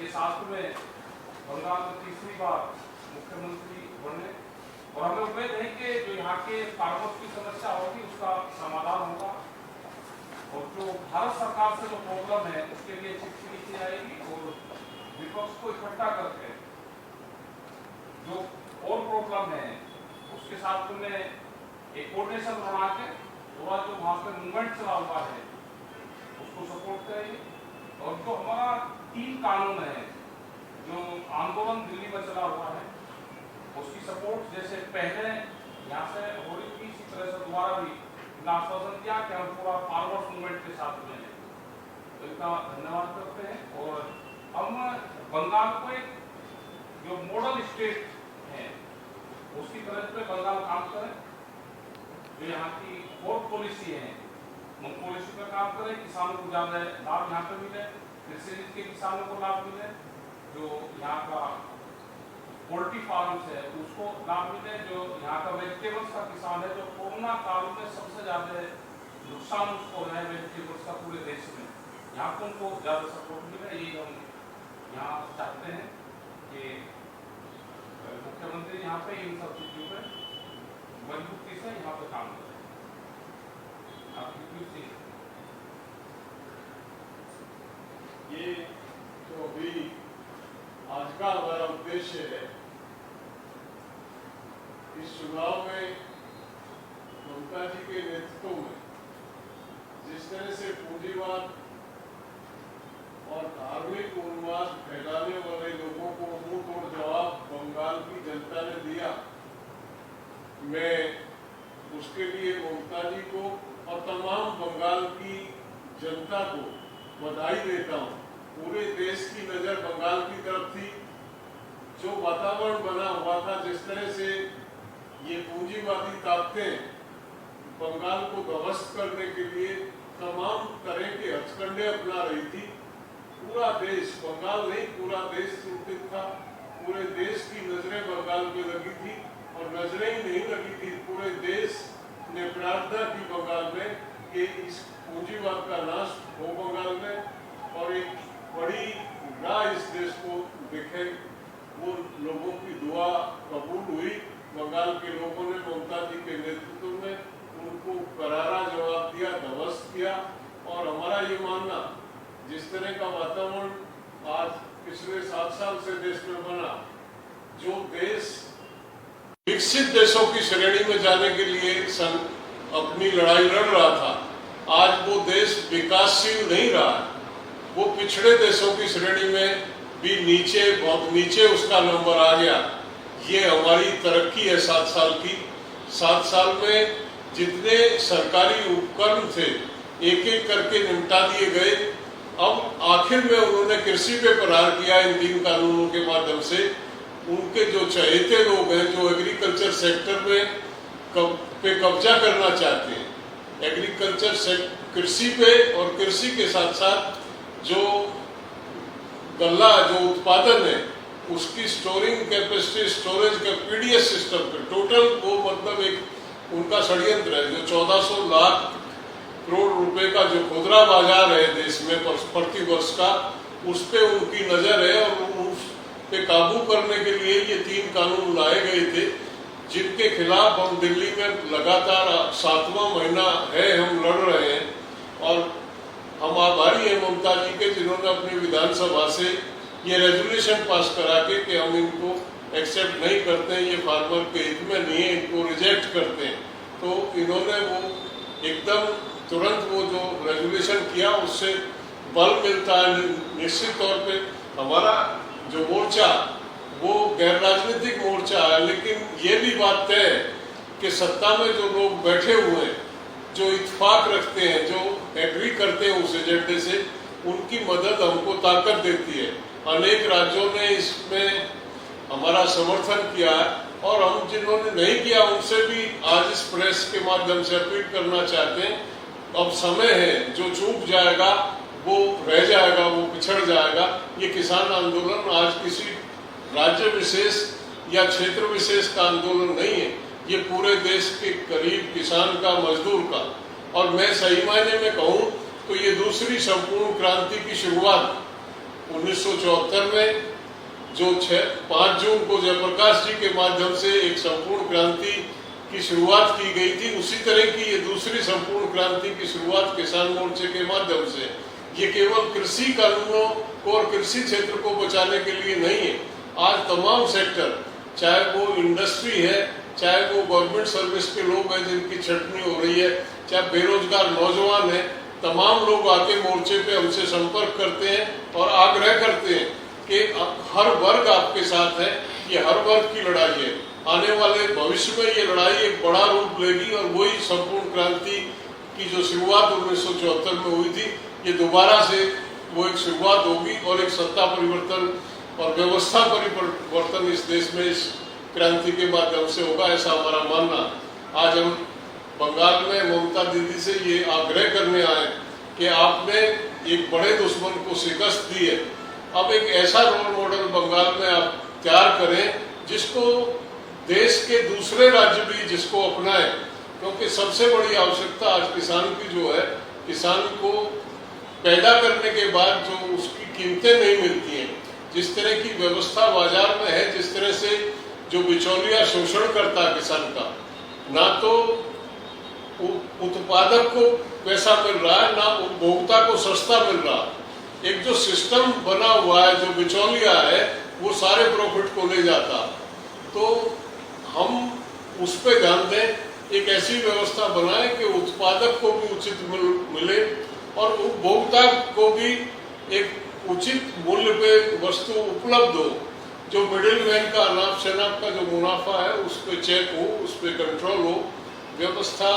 इस शास्त्र में बंगाल में तीसरी बार मुख्यमंत्री बने और हमें उम्मीद है कि जो यहाँ के फार्मर्स की समस्या होगी उसका समाधान होगा और जो भारत सरकार से जो प्रॉब्लम है उसके लिए चिट्ठी लिखी जाएगी और विपक्ष को इकट्ठा करके जो और प्रॉब्लम है उसके साथ में एक कोऑर्डिनेशन बना के पूरा जो वहाँ पे मूवमेंट चला हुआ है उसको सपोर्ट करेंगे और जो हमारा 3 कानून है जो आंदोलन दिल्ली में चला हुआ है उसकी सपोर्ट जैसे पहले यहाँ से हो रही थी इसी तरह से दोबारा भी आश्वासन दिया कि हम पूरा फॉरवर्ड मूवमेंट के साथ में हैं, तो इनका धन्यवाद करते हैं। और हम बंगाल को एक जो मॉडल स्टेट है उसकी तरह पे बंगाल काम करें, जो यहाँ की और पॉलिसी है उन पॉलिसी पर काम करें, किसानों को ज्यादा लाभ यहाँ पे मिले, कृषि के किसानों को लाभ मिले, जो यहाँ का पोल्ट्री फार्म्स है उसको लाभ मिले, जो यहाँ का वेजिटेबल्स का किसान है जो कोरोना काल में सबसे ज्यादा नुकसान उसको है वेजिटेबल्स का पूरे देश में, यहाँ को उनको ज्यादा सपोर्ट मिले। यही हम यहाँ चाहते हैं कि मुख्यमंत्री यहाँ पे इन सब चीजों पे मजबूती से यहाँ पे काम करें। आपकी कुछ ये तो अभी आज का हमारा उद्देश्य है इस चुनाव में ममता जी के नेतृत्व में जिस तरह से पूंजीवाद और धार्मिक उन्माद फैलाने वाले लोगों को मुंह तोड़ जवाब बंगाल की जनता ने दिया, मैं उसके लिए ममता जी को और तमाम बंगाल की जनता को बधाई देता हूँ। पूरे देश की नजर बंगाल की तरफ थी। जो वातावरण बना हुआ था, जिस तरह से ये पूंजीवादी ताकतें बंगाल को ध्वस्त करने के लिए तमाम तरह के हथकंडे अपना रही थी, पूरा देश, बंगाल नहीं पूरा देश चिंतित था। पूरे देश की नजरें बंगाल में लगी थी और नजरें ही नहीं लगी थी, पूरे देश ने प्रार्थना की बंगाल में कि इस पूंजीवाद का नाश हो बंगाल में और एक बड़ी राह इस देश को दिखे। वो लोगों की दुआ कबूल हुई। बंगाल के लोगों ने ममता जी के नेतृत्व में उनको करारा जवाब दिया, ध्वस्त किया। और हमारा ये मानना, जिस तरह का वातावरण आज पिछले 7 साल से देश में बना, जो देश विकसित देशों की श्रेणी में जाने के लिए अपनी लड़ाई लड़ रहा था, आज वो देश विकासशील नहीं रहा है, वो पिछड़े देशों की श्रेणी में भी नीचे, बहुत नीचे उसका नंबर आ गया। ये हमारी तरक्की है 7 साल की। 7 साल में जितने सरकारी उपकरण थे एक एक करके निपटा दिए गए। अब आखिर में उन्होंने कृषि पे प्रहार किया इन 3 कानूनों के माध्यम से। उनके जो चहेते लोग हैं, जो एग्रीकल्चर सेक्टर में पे कब्जा करना चाहते हैं, एग्रीकल्चर कृषि पे और कृषि के साथ साथ जो गल्ला जो उत्पादन है उसकी स्टोरिंग कैपेसिटी, स्टोरेज का पीडीएस सिस्टम पे टोटल वो मतलब एक उनका षड्यंत्र है। जो 1400 लाख करोड़ रुपए का जो खुदरा बाजार है देश में प्रति वर्ष का, उस पे उनकी नजर है और उस पे काबू करने के लिए ये 3 कानून लाए गए थे, जिनके खिलाफ हम दिल्ली में लगातार 7वां महीना है हम लड़ रहे हैं। और हम आभारी हैं ममता जी के, जिन्होंने अपनी विधानसभा से ये रेजोल्यूशन पास करा के कि हम इनको एक्सेप्ट नहीं करते हैं, ये फार्मर के हित में नहीं है, इनको रिजेक्ट करते हैं। तो इन्होंने वो एकदम तुरंत वो जो रेजोल्यूशन किया उससे बल मिलता है। निश्चित तौर पे हमारा जो मोर्चा वो गैर राजनीतिक मोर्चा है, लेकिन ये भी बात तय है कि सत्ता में जो लोग बैठे हुए हैं, जो इत्तेफाक रखते हैं, जो एग्री करते हैं उस एजेंडे से, उनकी मदद हमको ताकत देती है। अनेक राज्यों ने इसमें हमारा समर्थन किया है और हम जिन्होंने नहीं किया उनसे भी आज इस प्रेस के माध्यम से अपील करना चाहते हैं। अब समय है, जो चूक जाएगा वो रह जाएगा, वो पिछड़ जाएगा। ये किसान आंदोलन आज किसी राज्य विशेष या क्षेत्र विशेष का आंदोलन नहीं है, ये पूरे देश के करीब किसान का, मजदूर का, और मैं सही मायने में कहूँ तो ये दूसरी संपूर्ण क्रांति की शुरुआत 1974 में जो 5 जून को जयप्रकाश जी के माध्यम से एक संपूर्ण क्रांति की शुरुआत की गई थी, उसी तरह की ये दूसरी संपूर्ण क्रांति की शुरुआत किसान मोर्चे के माध्यम से। ये केवल कृषि कानूनों को और कृषि क्षेत्र को बचाने के लिए नहीं है। आज तमाम सेक्टर, चाहे वो इंडस्ट्री है, चाहे वो गवर्नमेंट सर्विस के लोग हैं जिनकी छटनी हो रही है, चाहे बेरोजगार नौजवान है, तमाम लोग आके मोर्चे पे हमसे संपर्क करते हैं और आग्रह करते हैं कि हर वर्ग आपके साथ है। ये हर वर्ग की लड़ाई है। आने वाले भविष्य में ये लड़ाई एक बड़ा रूप लेगी और वही संपूर्ण क्रांति की जो शुरुआत 1974 में हुई थी, ये दोबारा से वो एक शुरुआत होगी और एक सत्ता परिवर्तन और व्यवस्था परिवर्तन इस देश में इस क्रांति के माध्यम से होगा, ऐसा हमारा मानना। आज हम बंगाल में ममता दीदी से ये आग्रह करने आए कि आपने एक बड़े दुश्मन को शिकस्त दी है, अब एक ऐसा रोल मॉडल बंगाल में आप तैयार करें जिसको देश के दूसरे राज्य भी जिसको अपनाएं, क्योंकि सबसे बड़ी आवश्यकता आज किसान की जो है, किसान को पैदा करने के बाद जो उसकी कीमतें नहीं मिलती हैं, जिस तरह की व्यवस्था बाजार में है, जिस तरह से जो बिचौलिया शोषण करता है किसान का, ना तो उत्पादक को पैसा मिल रहा है, ना उपभोक्ता को सस्ता मिल रहा। एक जो सिस्टम बना हुआ है, जो बिचौलिया है, वो सारे प्रॉफिट को ले जाता। तो हम उस पर ध्यान दें, एक ऐसी व्यवस्था बनाएं कि उत्पादक को भी उचित मिले और उपभोक्ता को भी एक उचित मूल्य पे वस्तु उपलब्ध हो। जो मिडिल मैन का अनाप शनाप का जो मुनाफा है, उस पर चेक हो, उस पर कंट्रोल हो, व्यवस्था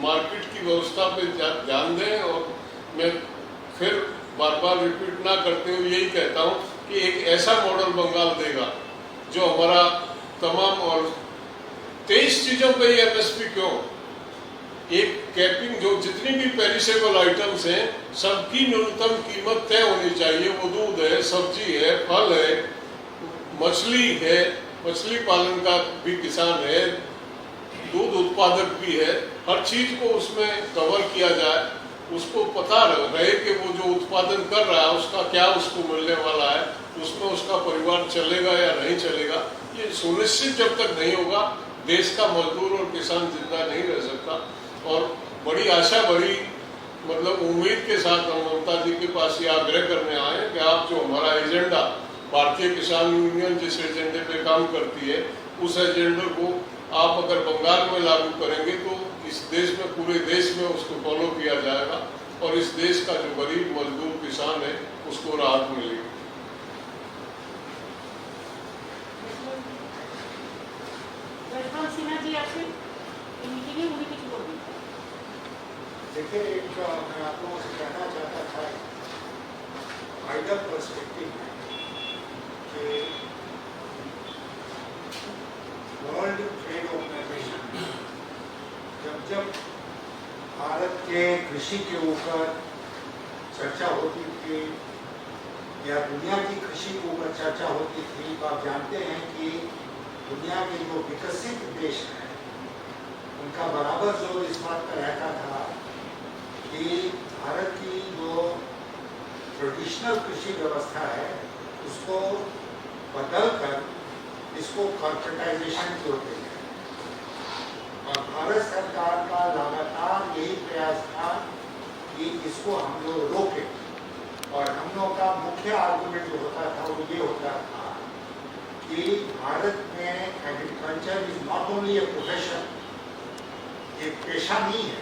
मार्केट की व्यवस्था पे ध्यान दें। और मैं फिर बार बार रिपीट ना करते हुए यही कहता हूँ कि एक ऐसा मॉडल बंगाल देगा जो हमारा तमाम, और 23 चीजों पे ये एमएसपी क्यों, एक कैपिंग, जो जितनी भी पेरिसेबल आइटम्स हैं सबकी न्यूनतम कीमत तय होनी चाहिए। वो दूध है, सब्जी है, फल है, मछली है, मछली पालन का भी किसान है, दूध उत्पादक भी है, हर चीज को उसमें कवर किया जाए, उसको पता रहे कि वो जो उत्पादन कर रहा है उसका क्या उसको मिलने वाला है, उसमें उसका परिवार चलेगा या नहीं चलेगा। ये सुनिश्चित जब तक नहीं होगा, देश का मजदूर और किसान जिंदा नहीं रह सकता। और बड़ी आशा, बड़ी मतलब उम्मीद के साथ हम ममता जी के पास ये आग्रह करने आए कि आप जो हमारा एजेंडा, भारतीय किसान यूनियन जिस एजेंडे पे काम करती है, उस एजेंडे को आप अगर बंगाल में लागू करेंगे तो इस देश में, पूरे देश में उसको फॉलो किया जाएगा और इस देश का जो गरीब मजदूर किसान है उसको राहत मिलेगी। देखिए, एक मैं आप लोगों से कहना चाहता था वाइडर पर्सपेक्टिव में कि वर्ल्ड ट्रेड ऑर्गेनाइजेशन जब भारत के कृषि के ऊपर चर्चा होती थी या दुनिया की कृषि के ऊपर चर्चा होती थी, तो आप जानते हैं कि दुनिया के जो विकसित देश हैं उनका बराबर जोर इस बात पर रहता था कि भारत की जो ट्रेडिशनल कृषि व्यवस्था है उसको बदलकर इसको कॉर्पोरेटाइजेशन की ओर ले जाए। और भारत सरकार का लगातार यही प्रयास था कि इसको हम लोग रोकें। और हम लोग का मुख्य आर्गुमेंट जो होता था वो ये होता था कि भारत में agriculture is not only a profession, एक पेशा नहीं है,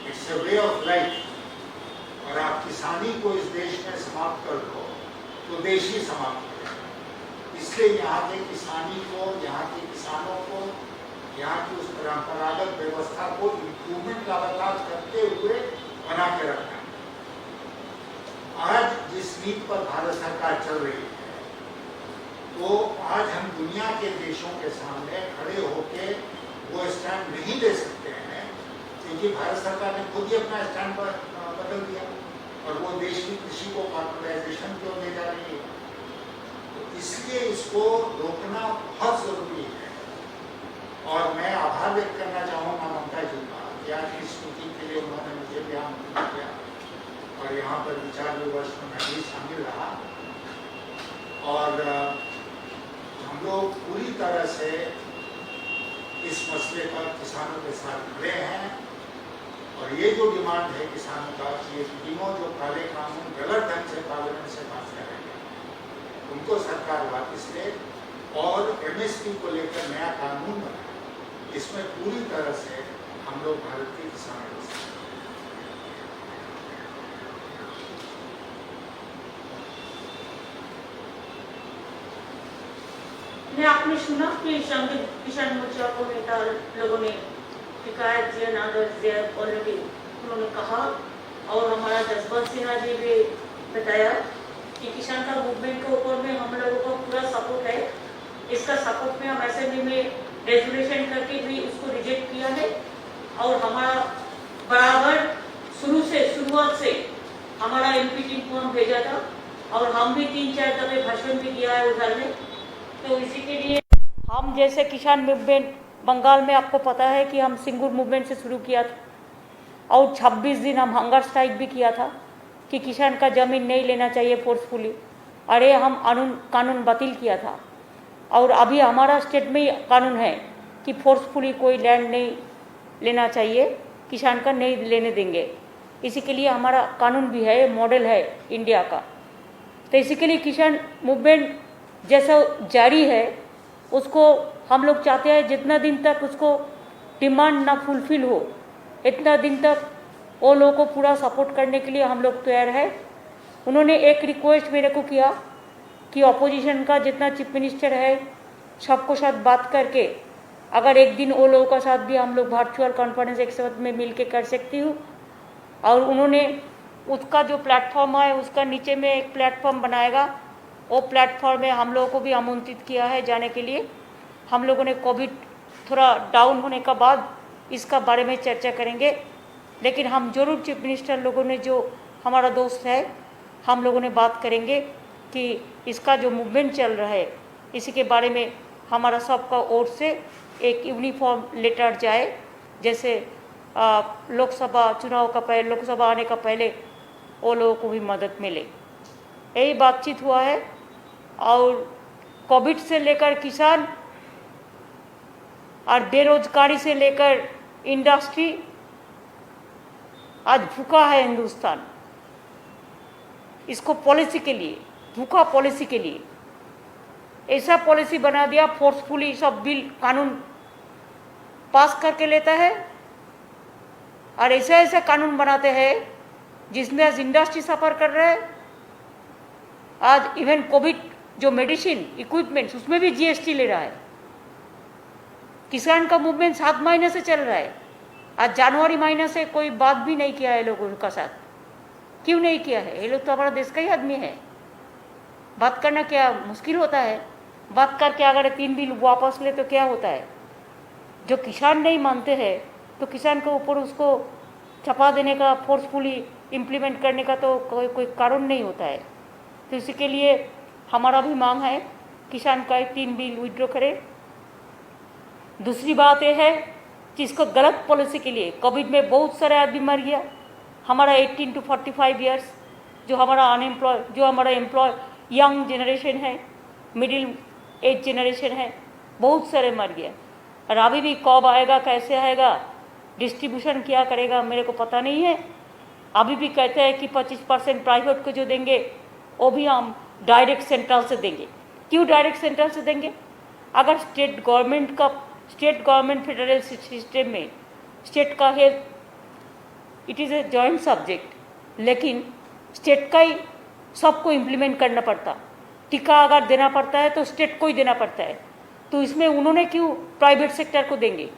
it's a way of life. और आप किसानी को इस देश में समाप्त कर दो तो देश ही समाप्त हो जाएगा। इसलिए यहाँ के किसानी को, यहाँ के किसानों को, यहाँ की उस परंपरागत व्यवस्था को इम्प्रूवमेंट लगातार करते हुए बना के रखना। आज जिस नीति पर भारत सरकार चल रही है, तो आज हम दुनिया के देशों के सामने खड़े होके वो स्टैंड नहीं ले सकते हैं, क्योंकि भारत सरकार ने खुद ही अपना स्टैंड बदल दिया और वो देश की कृषि को कॉर्पोरेटाइजेशन की ओर ले जा रही है। तो इसलिए इसको रोकना बहुत जरूरी है। और मैं आभार व्यक्त करना चाहूँगा ममता जी का कि आज इस मीटिंग के लिए उन्होंने मुझे भी आमंत्रित किया और यहाँ पर विचार विमर्श में मैं भी शामिल रहा। तरह से इस मसले पर किसानों के साथ खड़े हैं और ये जो डिमांड है किसानों का कि ये तीनों जो काले कानून गलत ढंग से पार्लियामेंट से पास करेंगे उनको सरकार वापस ले और एमएसपी को लेकर नया कानून बनाए, इसमें पूरी तरह से हम लोग भारत के किसानों के साथ। ने आपने सुना कि किसान मोर्चा को नेता लोगों ने शिकायत दिया, नादर्स दिया ऑलरेडी उन्होंने कहा, और हमारा जसवंत सिन्हा जी भी बताया कि किसान का मूवमेंट के ऊपर में हम लोगों का पूरा सपोर्ट है। इसका सपोर्ट में हम असेंबली में रेजोल्यूशन करके भी उसको रिजेक्ट किया है और हमारा बराबर शुरुआत से हमारा एमपी टीम को हम भेजा था और हम भी 3-4 दफे भाषण भी दिया है उधर में। तो इसी के लिए हम जैसे किसान मूवमेंट बंगाल में आपको पता है कि हम सिंगूर मूवमेंट से शुरू किया था और 26 दिन हम हंगर स्ट्राइक भी किया था कि किसान का ज़मीन नहीं लेना चाहिए फोर्सफुली। अरे हम कानून बातिल किया था और अभी हमारा स्टेट में कानून है कि फोर्सफुली कोई लैंड नहीं लेना चाहिए, किसान का नहीं लेने देंगे। इसी के लिए हमारा कानून भी है, मॉडल है इंडिया का। तो इसी के लिए किसान मूवमेंट जैसा जारी है उसको हम लोग चाहते हैं जितना दिन तक उसको डिमांड ना फुलफिल हो इतना दिन तक वो लोगों को पूरा सपोर्ट करने के लिए हम लोग तैयार है। उन्होंने एक रिक्वेस्ट मेरे को किया कि अपोजिशन का जितना चीफ मिनिस्टर है सबको साथ बात करके अगर एक दिन वो लोगों का साथ भी हम लोग वर्चुअल कॉन्फ्रेंस एक साथ में मिल के कर सकती हूँ। और उन्होंने उसका जो प्लेटफॉर्म है उसका नीचे में एक प्लेटफॉर्म बनाएगा, वो प्लेटफॉर्म में हम लोगों को भी आमंत्रित किया है जाने के लिए। हम लोगों ने कोविड थोड़ा डाउन होने का बाद इसका बारे में चर्चा करेंगे, लेकिन हम जरूर चीफ मिनिस्टर लोगों ने जो हमारा दोस्त है हम लोगों ने बात करेंगे कि इसका जो मूवमेंट चल रहा है इसी के बारे में हमारा सबका ओर से एक यूनिफॉर्म लेटर जाए, जैसे लोकसभा चुनाव का पहले लोकसभा आने का पहले वो लोगों को भी मदद मिले। यही बातचीत हुआ है। और कोविड से लेकर किसान और बेरोजगारी से लेकर इंडस्ट्री आज भूखा है हिंदुस्तान। इसको पॉलिसी के लिए भूखा पॉलिसी के लिए ऐसा पॉलिसी बना दिया, फोर्सफुली सब बिल कानून पास करके लेता है और ऐसा ऐसा कानून बनाते हैं जिसमें आज इंडस्ट्री सफर कर रहा है। आज इवन कोविड जो मेडिसिन इक्विपमेंट्स उसमें भी जीएसटी ले रहा है। किसान का मूवमेंट 7 महीने से चल रहा है। आज जनवरी महीने से कोई बात भी नहीं किया है लोगों का साथ। क्यों नहीं किया है? ये लोग तो हमारा देश का ही आदमी है। बात करना क्या मुश्किल होता है? बात करके अगर 3 बिल वापस ले तो क्या होता है? जो किसान नहीं मानते हैं तो किसान के ऊपर उसको छपा देने का, फोर्सफुली इम्प्लीमेंट करने का तो कोई कारण नहीं होता है। तो इसी के लिए हमारा भी मांग है किसान का 3 बिल विड्रॉ करे। दूसरी बात यह है कि इसको गलत पॉलिसी के लिए कोविड में बहुत सारे आदमी मर गया। हमारा 18 to 45 ईयर्स जो हमारा एम्प्लॉय यंग जनरेशन है, मिडिल एज जनरेशन है, बहुत सारे मर गया। और अभी भी कब आएगा, कैसे आएगा, डिस्ट्रीब्यूशन क्या करेगा मेरे को पता नहीं है। अभी भी कहते हैं कि 25% प्राइवेट को जो देंगे वो भी हम डायरेक्ट सेंट्रल से देंगे। क्यों डायरेक्ट सेंट्रल से देंगे? अगर स्टेट गवर्नमेंट फेडरल सिस्टम में स्टेट का health it is a joint subject, लेकिन स्टेट का ही सबको इम्प्लीमेंट करना पड़ता। टीका अगर देना पड़ता है तो स्टेट को ही देना पड़ता है। तो इसमें उन्होंने क्यों प्राइवेट सेक्टर को देंगे?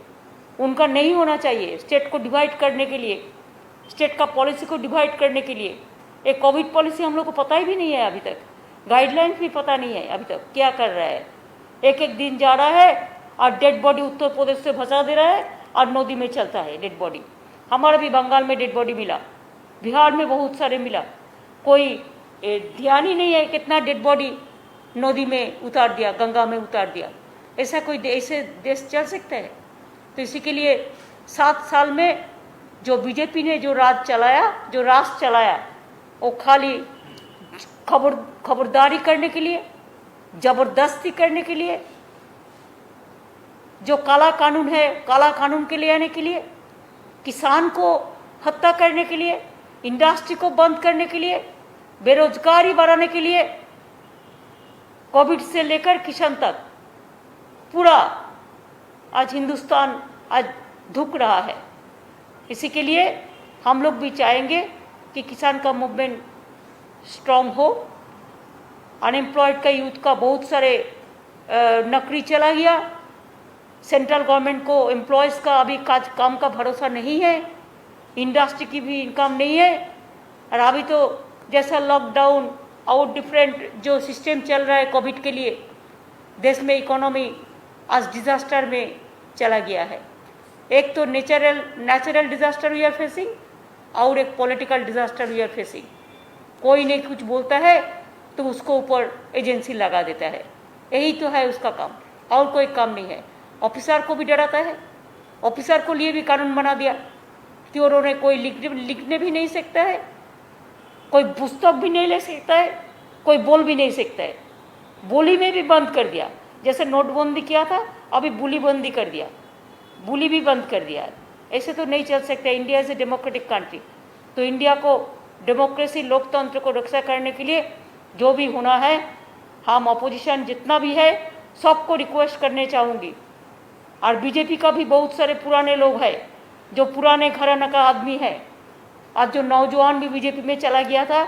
उनका नहीं होना चाहिए। स्टेट को डिवाइड करने के लिए, स्टेट का पॉलिसी को डिवाइड करने के लिए एक कोविड पॉलिसी हम लोग को पता ही भी नहीं है अभी तक, गाइडलाइंस भी पता नहीं है अभी तक क्या कर रहा है। एक दिन जा रहा है और डेड बॉडी उत्तर प्रदेश से भसा दे रहा है और नदी में चलता है डेड बॉडी। हमारा भी बंगाल में डेड बॉडी मिला, बिहार में बहुत सारे मिला, कोई ध्यान ही नहीं है कितना डेड बॉडी नदी में उतार दिया, गंगा में उतार दिया। ऐसा कोई ऐसे देश चल सकता है? तो इसी के लिए 7 साल में जो बीजेपी ने जो राज चलाया वो खाली खबरदारी करने के लिए, जबरदस्ती करने के लिए जो काला कानून है, काला कानून के ले आने के लिए, किसान को हत्या करने के लिए, इंडस्ट्री को बंद करने के लिए, बेरोजगारी बढ़ाने के लिए, कोविड से लेकर किसान तक पूरा आज हिंदुस्तान आज धुक रहा है। इसी के लिए हम लोग भी चाहेंगे कि किसान का मूवमेंट स्ट्रांग हो। अनएम्प्लॉयड का यूथ का बहुत सारे नौकरी चला गया। सेंट्रल गवर्नमेंट को एम्प्लॉयज़ का अभी काम का भरोसा नहीं है, इंडस्ट्री की भी इनकम नहीं है। और अभी तो जैसा लॉकडाउन और डिफरेंट जो सिस्टम चल रहा है कोविड के लिए, देश में इकोनॉमी आज डिजास्टर में चला गया है। एक तो natural disaster we are facing और एक political disaster we are facing. कोई नहीं कुछ बोलता है तो उसको ऊपर एजेंसी लगा देता है, यही तो है उसका काम, और कोई काम नहीं है। ऑफिसर को भी डराता है, ऑफिसर को लिए भी कानून बना दिया कि उन्होंने कोई लिखने भी नहीं सकता है, कोई पुस्तक भी नहीं ले सकता है, कोई बोल भी नहीं सकता है। बोली में भी बंद कर दिया, जैसे नोटबंदी किया था अभी बुली बंदी कर दिया, बुली भी बंद कर दिया। ऐसे तो नहीं चल सकता। India is a democratic country, तो इंडिया को डेमोक्रेसी लोकतंत्र को रक्षा करने के लिए जो भी होना है, हम अपोजिशन जितना भी है सबको रिक्वेस्ट करने चाहूँगी। और बीजेपी का भी बहुत सारे पुराने लोग हैं जो पुराने घराना का आदमी है। आज जो नौजवान भी बीजेपी में चला गया था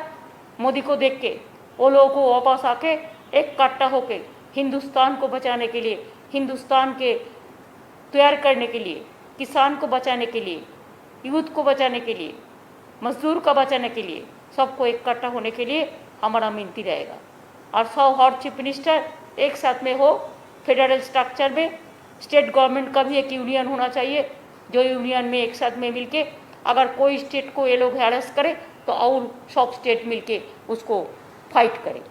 मोदी को देख के, वो लोगों को वापस आके एक इकट्ठा होके हिंदुस्तान को बचाने के लिए, हिंदुस्तान के तैयार करने के लिए, किसान को बचाने के लिए, यूथ को बचाने के लिए, मजदूर को बचाने के लिए, सबको इकट्ठा होने के लिए हमारा मिनती रहेगा। और 100 हर चीफ मिनिस्टर एक साथ में हो, फेडरल स्ट्रक्चर में। स्टेट गवर्नमेंट का भी एक यूनियन होना चाहिए, जो यूनियन में एक साथ में मिलके अगर कोई स्टेट को ये लोग हैरेस करे तो और सब स्टेट मिलके उसको फाइट करे।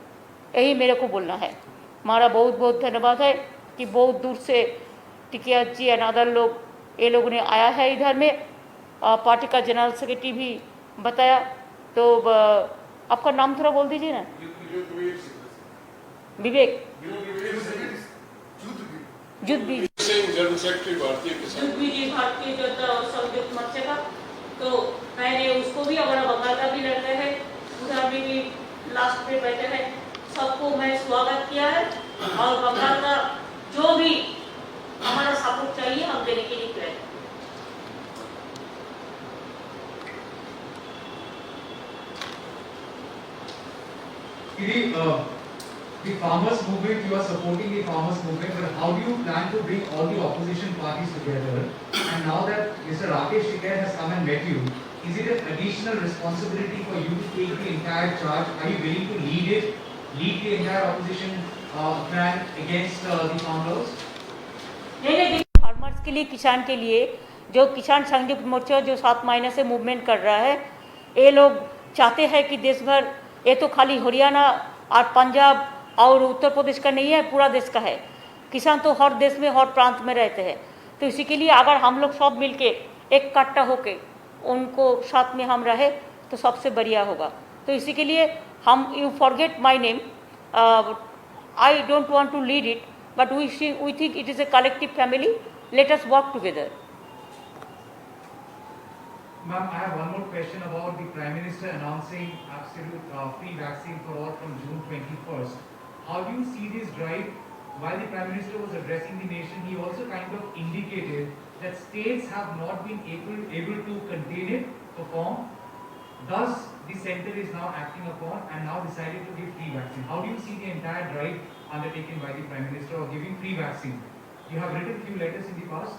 यही मेरे को बोलना है। हमारा बहुत बहुत धन्यवाद है कि बहुत दूर से टिकिया जी अनादर लोग ये लोगों ने आया है इधर में। पार्टी का जनरल सेक्रेटरी भी बताया, तो आपका नाम थोड़ा बोल दीजिए ना। विवेक युद्धवीर सिंह, जनरल सेक्रेटरी भारतीय किसान भारतीय जनता संयुक्त मोर्चा का। तो मैंने उसको भी, हमारा बंगाल का भी लड़का है, उधर भी लास्ट में बैठे हैं, सबको मैं स्वागत किया है। और बंगाल का जो भी हमारा सपोर्ट चाहिए हम देने के लिए तैयार हैं। The farmers movement, you are supporting the farmers movement, but how do you plan to bring all the opposition parties together? And now that Mr. Rakesh Tikait has come and met you, is it an additional responsibility for you to take the entire charge? Are you willing to lead the entire opposition plan against the farm laws? नहीं, farmers के लिए, किसान के लिए, जो किसान संयुक्त मोर्चा जो 7 महीने से मूवमेंट कर रहा है, ये लोग चाहते हैं कि देश भर, ये तो खाली हरियाणा और पंजाब और उत्तर प्रदेश का नहीं है, पूरा देश का है। किसान तो हर देश में, हर प्रांत में रहते हैं। तो इसी के लिए अगर हम लोग सब मिलके एक इकट्ठा होके उनको साथ में हम रहे तो सबसे बढ़िया होगा। तो इसी के लिए हम, you forget my name, I don't want to lead it, but we think it is a collective family. Let us work together. Ma'am, I have one more question about the Prime Minister announcing absolute free vaccine for all from June 21st. How do you see this drive? While the Prime Minister was addressing the nation, he also kind of indicated that states have not been able to contain it, perform. Thus, the center is now acting upon and now decided to give free vaccine. How do you see the entire drive undertaken by the Prime Minister of giving free vaccine? You have written few letters in the past.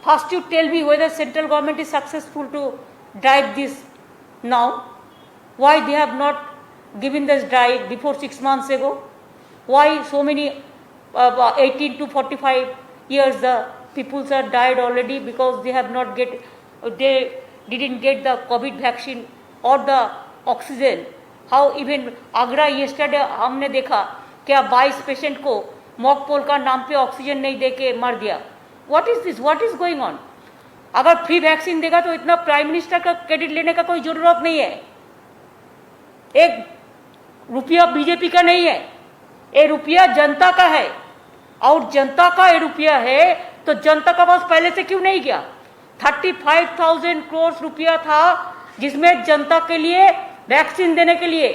First, you tell me whether central government is successful to drive this now. Why they have not given this drive before 6 months ago? Why so many 18 to 45 years the peoples are died already because they have not they didn't get the COVID vaccine or the oxygen. How even Agra yesterday हमने देखा क्या 22 patient को mock poll का नाम पे oxygen नहीं देके मार दिया। What is this, what is going on? अगर फ्री वैक्सीन देगा तो इतना प्राइम मिनिस्टर का क्रेडिट लेने का कोई जरूरत नहीं है। एक रुपया बीजेपी का नहीं है, ये रुपया जनता का है। और जनता का ये रुपया है तो जनता का पास पहले से क्यों नहीं गया? 35,000 करोड़ रुपया था जिसमें जनता के लिए वैक्सीन देने के लिए,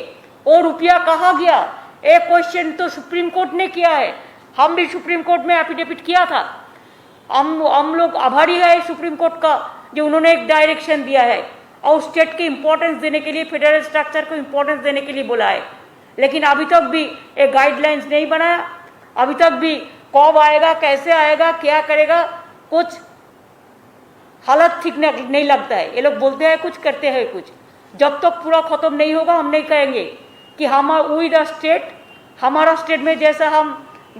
वो रुपया कहाँ गया? एक क्वेश्चन तो सुप्रीम कोर्ट ने किया है, हम भी सुप्रीम कोर्ट में एफिडेविट किया था। हम लोग आभारी है सुप्रीम कोर्ट का जो उन्होंने एक डायरेक्शन दिया है और स्टेट की इंपॉर्टेंस देने के लिए, फेडरल स्ट्रक्चर को इंपॉर्टेंस देने के लिए बोला है। लेकिन अभी तक भी एक गाइडलाइंस नहीं बनाया, अभी तक भी कब आएगा, कैसे आएगा, क्या करेगा, कुछ हालत ठीक नहीं लगता है। ये लोग बोलते हैं कुछ, करते हैं कुछ। जब तक पूरा खत्म नहीं होगा हम नहीं कहेंगे कि हमारा स्टेट, हमारा स्टेट में जैसा हम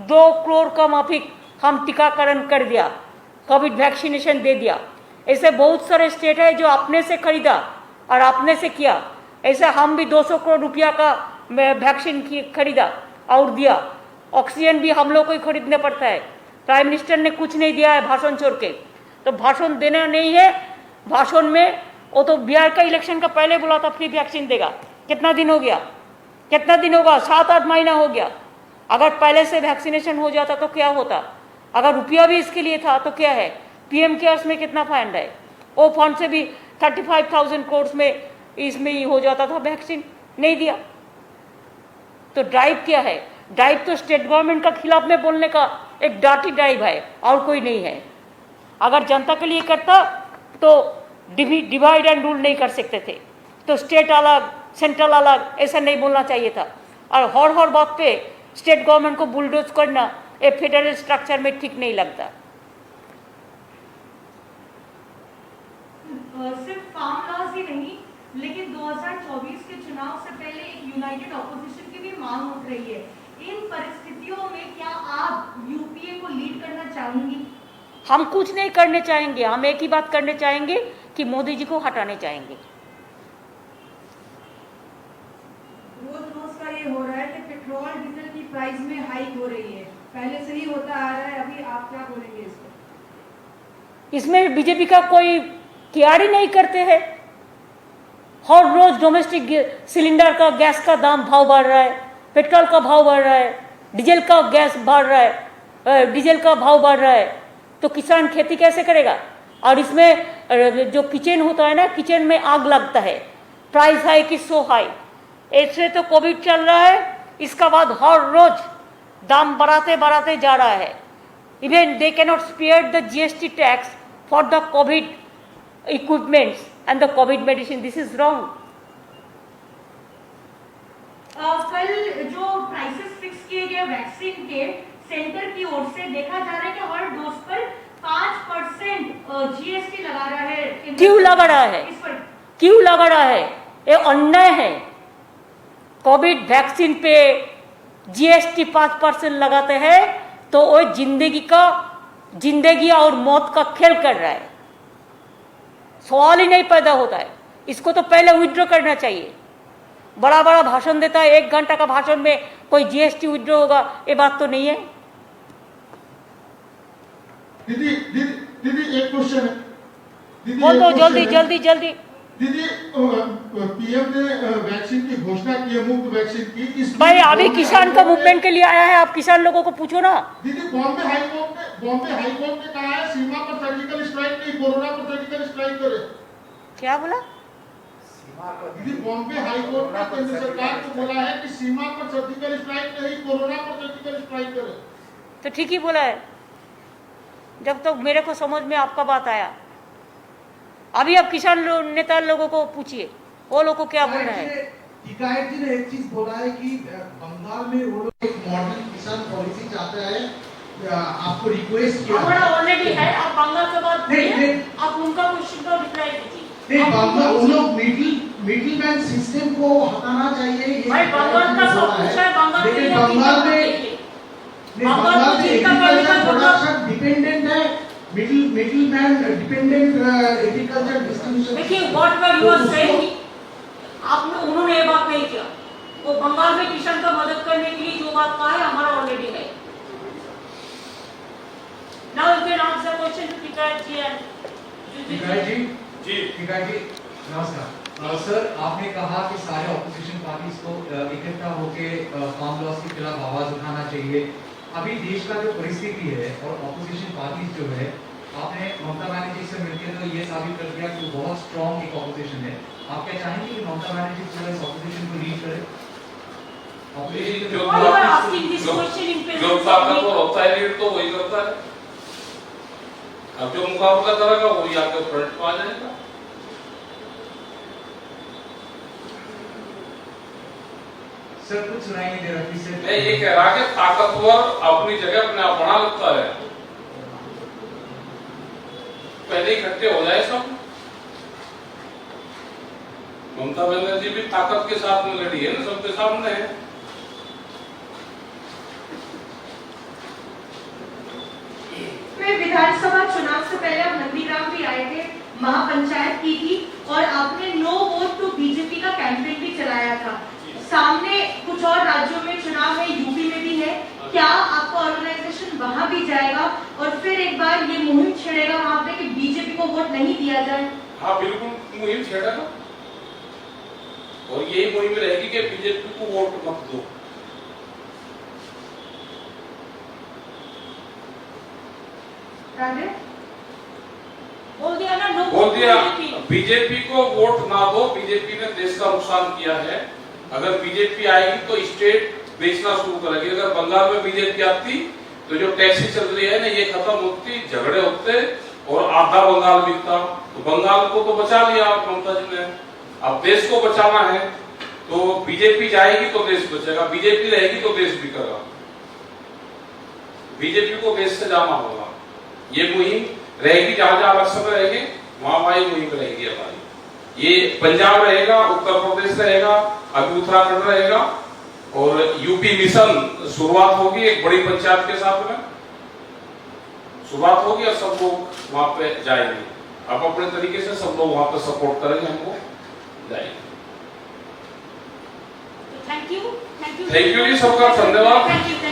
2 करोड़ का माफिक हम टीकाकरण कर दिया, कोविड वैक्सीनेशन दे दिया, ऐसे बहुत सारे स्टेट है जो अपने से खरीदा और अपने से किया। ऐसे हम भी 200 करोड़ रुपया का वैक्सीन खरीदा और दिया। ऑक्सीजन भी हम लोग को ही खरीदने पड़ता है। प्राइम मिनिस्टर ने कुछ नहीं दिया है भाषण छोड़ के, तो भाषण देना नहीं है। भाषण में वो तो बिहार का इलेक्शन का पहले बोला था फ्री वैक्सीन देगा। कितना दिन हो गया? कितना दिन होगा? 7-8 महीना हो गया। अगर पहले से वैक्सीनेशन हो जाता तो क्या होता? अगर रुपया भी इसके लिए था तो क्या है? पीएम केयर्स में कितना फंड है? वो फंड से भी 35,000 करोड़ में इसमें ही हो जाता था। वैक्सीन नहीं दिया तो ड्राइव क्या है? ड्राइव तो स्टेट गवर्नमेंट का खिलाफ में बोलने का एक डार्टी ड्राइव है और कोई नहीं है। अगर जनता के लिए करता तो डिवाइड एंड रूल नहीं कर सकते थे, तो स्टेट अलग सेंट्रल अलग ऐसा नहीं बोलना चाहिए था। और हर बात पे स्टेट गवर्नमेंट को बुलडोज करना एक फेडरल स्ट्रक्चर में ठीक नहीं लगता। सिर्फ फार्म लॉज ही नहीं, लेकिन 2024 के चुनाव से पहले एक यूनाइटेड ऑपोजिशन की भी मांग उठ रही है। इन परिस्थितियों में क्या आप यूपीए को लीड करना चाहेंगी? हम कुछ नहीं करने चाहेंगे, हम एक ही बात करने चाहेंगे कि मोदी जी को हटाने चाहेंगे। रोज का ये हो रहा है कि पेट्रोल डीजल की प्राइस में हाइक हो रही है, पहले से ही होता आ रहा है, अभी आप क्या बोलेंगे इस पर? इसमें बीजेपी का कोई केयर ही नहीं करते हैं। हर रोज डोमेस्टिक सिलेंडर का गैस का दाम भाव बढ़ रहा है, पेट्रोल का भाव बढ़ रहा है, डीजल का गैस बढ़ रहा है, डीजल का भाव बढ़ रहा है, तो किसान खेती कैसे करेगा? और इसमें जो किचन होता है ना, किचन में आग लगता है। प्राइस हाई की सो हाई। ऐसे तो कोविड चल रहा है, इसका बाद हर रोज दाम बढ़ाते बढ़ाते जा रहा है। Even they cannot spare the GST tax for the COVID equipments and the COVID medicine. This is wrong. कल जो प्राइसेस फिक्स किए गए वैक्सीन के सेंटर की ओर से देखा जा रहा है कि हर डोज पर 5% जीएसटी लगा रहा है। क्यों लगा रहा है? क्यों लगा रहा है? ये अन्याय है। कोविड वैक्सीन पे जीएसटी 5% लगाते हैं तो वो जिंदगी और मौत का खेल कर रहा है। सवाल ही नहीं पैदा होता है। इसको तो पहले विड्रॉ करना चाहिए। बड़ा बड़ा भाषण देता है, 1 घंटा का भाषण में कोई जीएसटी विड्रॉ होगा, ये बात तो नहीं है। दीदी एक क्वेश्चन है। दीदी बोल दो जल्दी। दीदी पीएम ने वैक्सीन की घोषणा की है, मुफ्त वैक्सीन की। भाई अभी किसान का मूवमेंट के लिए आया है, आप किसान लोगों को पूछो ना। दीदी बॉम्बे हाईकोर्ट ने कहा है सीमा पर सर्जिकल स्ट्राइक नहीं, कोरोना पर सर्जिकल स्ट्राइक करे। क्या बोला? दीदी बॉम्बे हाईकोर्ट ने केंद्र सरकार को बोला है कि सीमा पर सर्जिकल स्ट्राइक नहीं, कोरोना पर सर्जिकल स्ट्राइक करे। तो ठीक ही बोला है, जब तक मेरे को समझ में आपका बात आया। अभी आप किसान नेता लोगों को पूछिए, वो लोगों को क्या बोलना है। टिकायत जी ने एक चीज बोला है कि बंगाल में वो लोग एक मॉडल किसान पॉलिसी चाहते हैं। आपको रिक्वेस्ट किया हमारा ऑलरेडी है, आप बंगाल के बाद बोलिए, आप उनका क्वेश्चन का रिप्लाई दीजिए। नहीं, बंगाल उन लोग मिडिल मैन सिस्टम को हटाना चाहिए। भाई बंगाल का सब कुछ है, बंगाल के लिए बंगाल में एग्रीकल्चर प्रोडक्शन डिपेंडेंट है, middle man dependent agriculture distribution. देखिए what were you are saying, आपने उन्होंने ये बात नहीं किया। वो बंगाल में किसान का मदद करने के लिए जो बात कहा है हमारा ऑलरेडी है। Now you can answer question to Tikait ji and Tikait ji नमस्कार। सर आपने कहा कि सारे ऑपोजिशन पार्टीज को इकट्ठा होकर फार्म लॉस के खिलाफ आवाज उठाना चाहिए। अभी देश का जो परिस्थिति है और ऑपोजिशन पार्टीज जो है, आपने ममता बनर्जी से मिलकर तो ये साबित कर दिया कि वो बहुत स्ट्रॉन्ग एक ऑपोजिशन है। आप क्या चाहेंगे कि ममता बनर्जी पूरा इस ऑपोजिशन को लीड करे? जो ताकतवर होता है लीड तो वही करता है। अब जो मुकाबला करेगा वही आके फ्रंट पे आ जाएगा। सर कुछ सुनाई नहीं दे रहा थी सर। मैं ये कह रहा कि ताकतवर अपनी जगह अपने आप बना लगता है, पहले इकट्ठे हो जाए सब। ममता बनर्जी भी ताकत के साथ में लड़ी है ना, सबके सामने है। विधानसभा चुनाव से पहले आप नंदीग्राम भी आए थे, महापंचायत की थी और आपने नो वोट टू बीजेपी का कैंपेन भी चलाया था। सामने कुछ और राज्यों में चुनाव है, यूपी में भी है, क्या आपका ऑर्गेनाइजेशन वहां भी जाएगा और फिर एक बार ये मुहिम छेड़ेगा वहां पे कि बीजेपी को वोट नहीं दिया जाए? हाँ बिल्कुल मुहिम छेड़ेगा और यही मुहिम रहेगी कि बीजेपी को वोट मत दो। बोल दिया ना, नो बोल दिया बीजेपी को वोट ना दो। बीजेपी ने देश का नुकसान किया है। अगर बीजेपी आएगी तो स्टेट बेचना शुरू करेगी। अगर बंगाल में बीजेपी आती तो जो टैक्सी चल रही है ना ये खत्म होती, झगड़े होते और आधा बंगाल बिकता। तो बंगाल को तो बचा लिया ममता जी ने, अब देश को बचाना है तो बीजेपी जाएगी तो देश बचेगा, बीजेपी रहेगी तो देश बिकेगा। बीजेपी को देश से जाना होगा। ये मुहिम रहेगी, जहां जहां इलेक्शन रहेंगे वहां वहां मुहिम रहेगी हमारी। ये पंजाब रहेगा, उत्तर प्रदेश रहेगा, अभी उत्तराखंड रहेगा और यूपी मिशन शुरुआत होगी एक बड़ी पंचायत के साथ में शुरुआत होगी और सब लोग वहां पे जाएंगे। अब अपने तरीके से सब लोग वहां पे सपोर्ट करेंगे, हमको जाएंगे। थैंक यू जी, सबका धन्यवाद। Thank you.